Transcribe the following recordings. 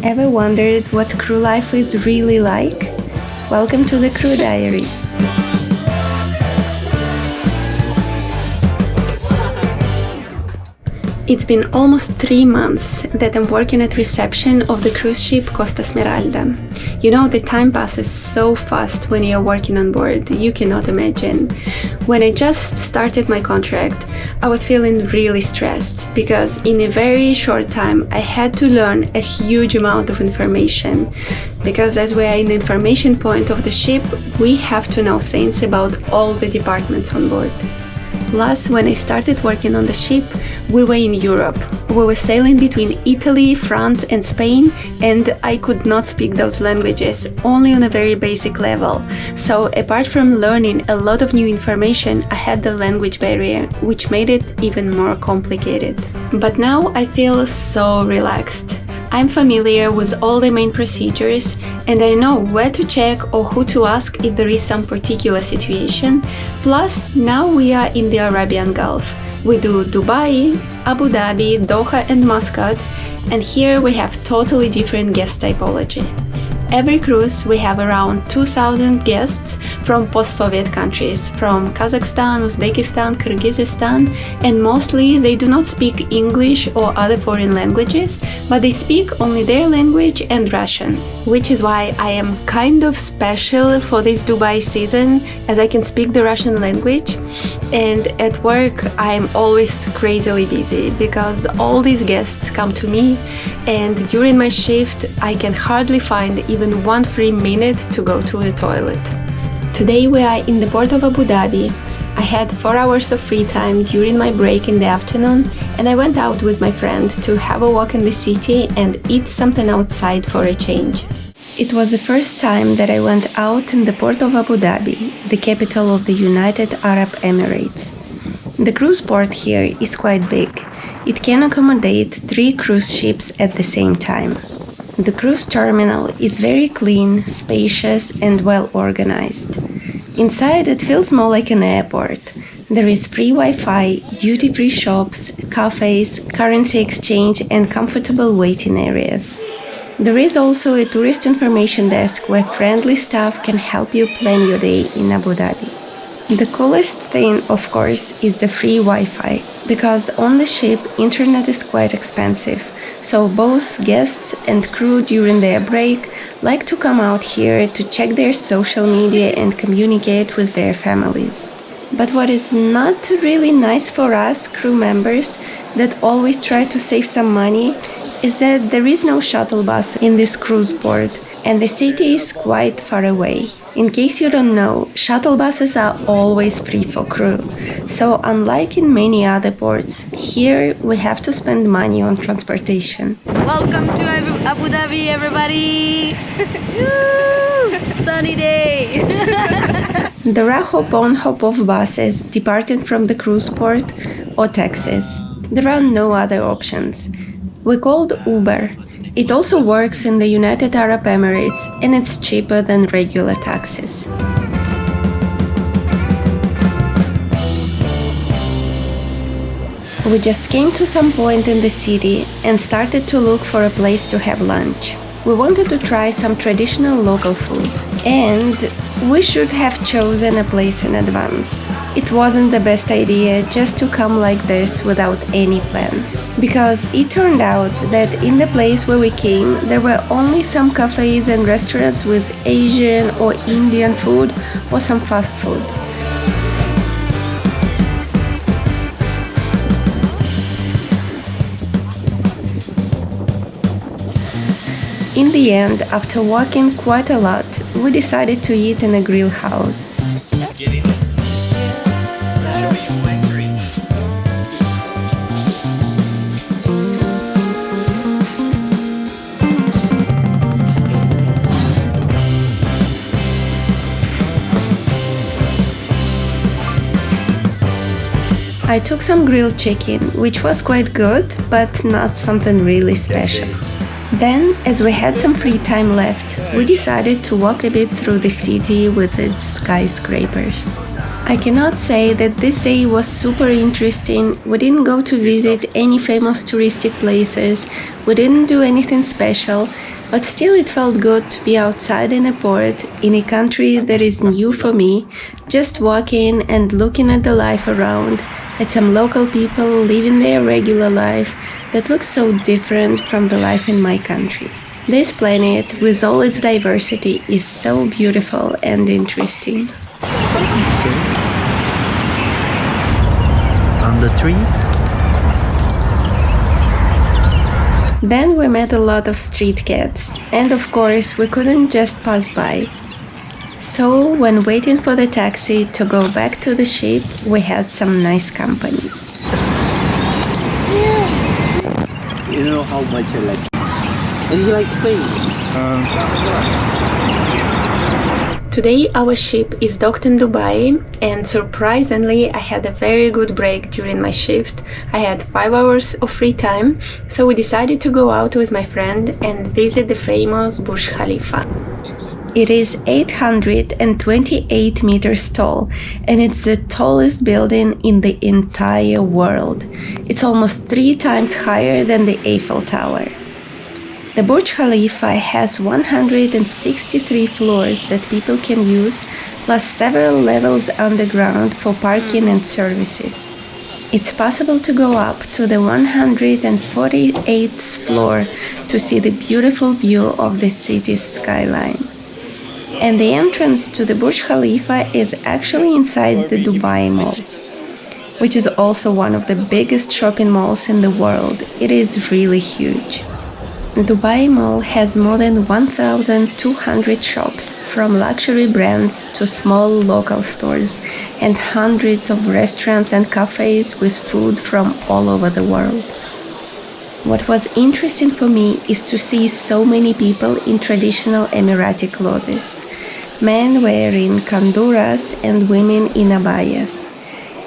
Ever wondered what crew life is really like? Welcome to the Crew Diary. It's been almost 3 months that I'm working at reception of the cruise ship Costa Smeralda. You know, the time passes so fast when you're working on board, you cannot imagine. When I just started my contract, I was feeling really stressed because in a very short time I had to learn a huge amount of information. Because as we are in the information point of the ship, we have to know things about all the departments on board. Plus, when I started working on the ship, we were in Europe. We were sailing between Italy, France and Spain, and I could not speak those languages, only on a very basic level. So apart from learning a lot of new information, I had the language barrier, which made it even more complicated. But now I feel so relaxed. I'm familiar with all the main procedures and I know where to check or who to ask if there is some particular situation. Plus, now we are in the Arabian Gulf. We do Dubai, Abu Dhabi, Doha and Muscat, and here we have totally different guest typology. Every cruise we have around 2,000 guests from post-Soviet countries, from Kazakhstan, Uzbekistan, Kyrgyzstan, and mostly they do not speak English or other foreign languages, but they speak only their language and Russian, which is why I am kind of special for this Dubai season, as I can speak the Russian language, and at work I am always crazily busy because all these guests come to me, and during my shift I can hardly find even 1 free minute to go to the toilet. Today we are in the port of Abu Dhabi. I had 4 hours of free time during my break in the afternoon and I went out with my friend to have a walk in the city and eat something outside for a change. It was the first time that I went out in the port of Abu Dhabi, the capital of the United Arab Emirates. The cruise port here is quite big. It can accommodate 3 cruise ships at the same time. The cruise terminal is very clean, spacious and well organized. Inside it feels more like an airport. There is free Wi-Fi, duty-free shops, cafes, currency exchange and comfortable waiting areas. There is also a tourist information desk where friendly staff can help you plan your day in Abu Dhabi. The coolest thing, of course, is the free Wi-Fi, because on the ship internet is quite expensive, so both guests and crew during their break like to come out here to check their social media and communicate with their families. But what is not really nice for us crew members that always try to save some money is that there is no shuttle bus in this cruise port and the city is quite far away. In case you don't know, shuttle buses are always free for crew. So unlike in many other ports, here we have to spend money on transportation. Welcome to Abu Dhabi, everybody! Sunny day! There are hop-on, hop-off buses departing from the cruise port or taxis. There are no other options. We called Uber. It also works in the United Arab Emirates and it's cheaper than regular taxis. We just came to some point in the city and started to look for a place to have lunch. We wanted to try some traditional local food, and we should have chosen a place in advance. It wasn't the best idea just to come like this without any plan, because it turned out that in the place where we came there were only some cafes and restaurants with Asian or Indian food or some fast food. In the end, after walking quite a lot, we decided to eat in a grill house. I took some grilled chicken, which was quite good, but not something really special. Then, as we had some free time left, we decided to walk a bit through the city with its skyscrapers. I cannot say that this day was super interesting. We didn't go to visit any famous touristic places, we didn't do anything special, but still it felt good to be outside in a port, in a country that is new for me, just walking and looking at the life around, at some local people living their regular life that looks so different from the life in my country. This planet, with all its diversity, is so beautiful and interesting. On the trees. Then we met a lot of street cats, and of course we couldn't just pass by. So when waiting for the taxi to go back to the ship, we had some nice company. You know how much I like it. And he likes Spain. Today our ship is docked in Dubai, and surprisingly I had a very good break during my shift. I had 5 hours of free time, so we decided to go out with my friend and visit the famous Burj Khalifa. It is 828 meters tall, and it's the tallest building in the entire world. It's almost 3 times higher than the Eiffel Tower. The Burj Khalifa has 163 floors that people can use, plus several levels underground for parking and services. It's possible to go up to the 148th floor to see the beautiful view of the city's skyline. And the entrance to the Burj Khalifa is actually inside the Dubai Mall, which is also one of the biggest shopping malls in the world. It is really huge. Dubai Mall has more than 1,200 shops, from luxury brands to small local stores, and hundreds of restaurants and cafes with food from all over the world. What was interesting for me is to see so many people in traditional Emirati clothes, men wearing kanduras and women in abayas.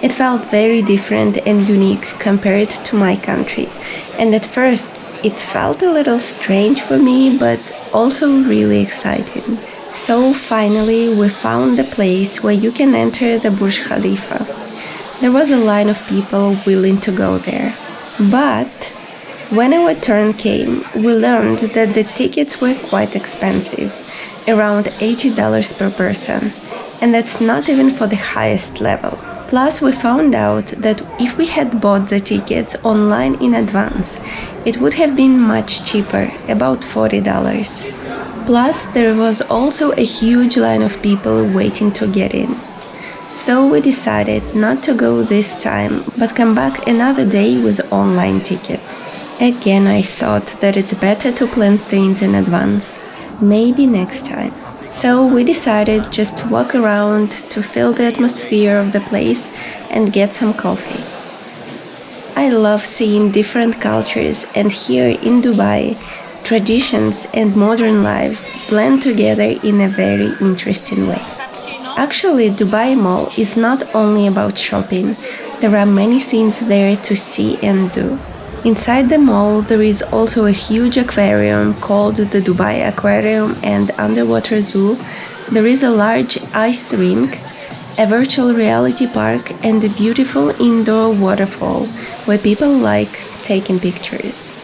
It felt very different and unique compared to my country, and at first it felt a little strange for me, but also really exciting. So finally we found a place where you can enter the Burj Khalifa. There was a line of people willing to go there. But when our turn came, we learned that the tickets were quite expensive, around $80 per person, and that's not even for the highest level. Plus, we found out that if we had bought the tickets online in advance, it would have been much cheaper, about $40. Plus, there was also a huge line of people waiting to get in. So we decided not to go this time, but come back another day with online tickets. Again, I thought that it's better to plan things in advance. Maybe next time. So we decided just to walk around to feel the atmosphere of the place and get some coffee. I love seeing different cultures, and here in Dubai, traditions and modern life blend together in a very interesting way. Actually, Dubai Mall is not only about shopping. There are many things there to see and do. Inside the mall, there is also a huge aquarium called the Dubai Aquarium and underwater zoo. There is a large ice rink, a virtual reality park, and a beautiful indoor waterfall where people like taking pictures.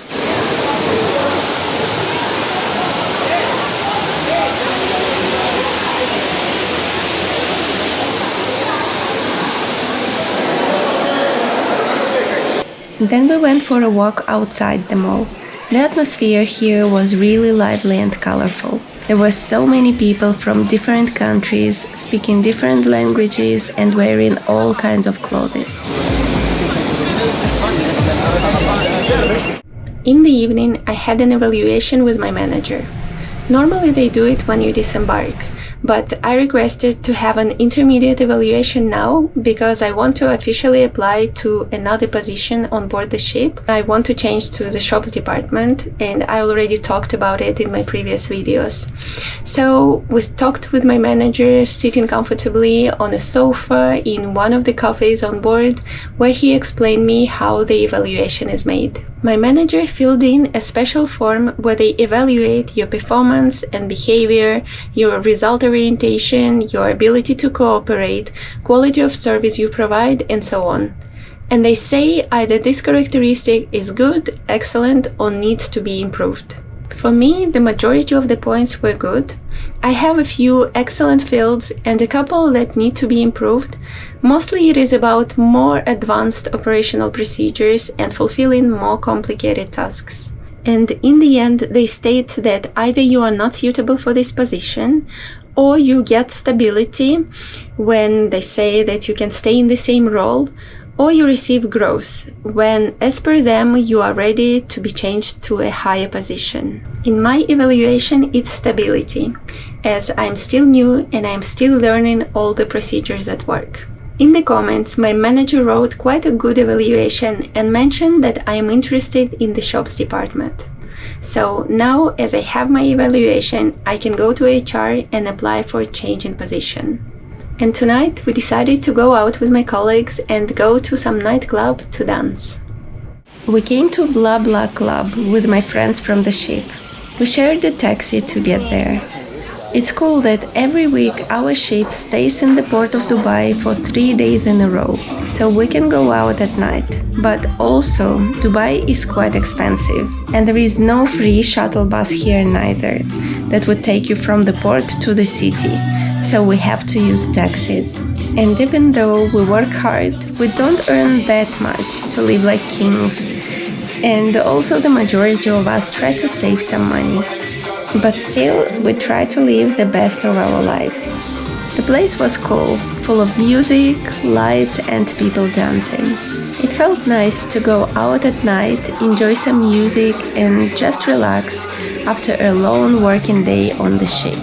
Then we went for a walk outside the mall. The atmosphere here was really lively and colorful. There were so many people from different countries, speaking different languages and wearing all kinds of clothes. In the evening, I had an evaluation with my manager. Normally they do it when you disembark, but I requested to have an intermediate evaluation now because I want to officially apply to another position on board the ship. I want to change to the shops department, and I already talked about it in my previous videos. So we talked with my manager sitting comfortably on a sofa in one of the cafes on board, where he explained me how the evaluation is made. My manager filled in a special form where they evaluate your performance and behavior, your result orientation, your ability to cooperate, quality of service you provide, and so on. And they say either this characteristic is good, excellent, or needs to be improved. For me, the majority of the points were good. I have a few excellent fields and a couple that need to be improved. Mostly it is about more advanced operational procedures and fulfilling more complicated tasks. And in the end, they state that either you are not suitable for this position, or you get stability when they say that you can stay in the same role, or you receive growth when, as per them, you are ready to be changed to a higher position. In my evaluation, it's stability, as I'm still new and I'm still learning all the procedures at work. In the comments, my manager wrote quite a good evaluation and mentioned that I am interested in the shops department. So now, as I have my evaluation, I can go to HR and apply for a change in position. And tonight we decided to go out with my colleagues and go to some nightclub to dance. We came to Blah Blah Club with my friends from the ship. We shared a taxi to get there. It's cool that every week our ship stays in the port of Dubai for 3 days in a row, so we can go out at night. But also, Dubai is quite expensive, and there is no free shuttle bus here neither, that would take you from the port to the city. So we have to use taxis. And even though we work hard, we don't earn that much to live like kings. And also the majority of us try to save some money. But still, we try to live the best of our lives. The place was cool, full of music, lights, and people dancing. It felt nice to go out at night, enjoy some music, and just relax after a long working day on the ship.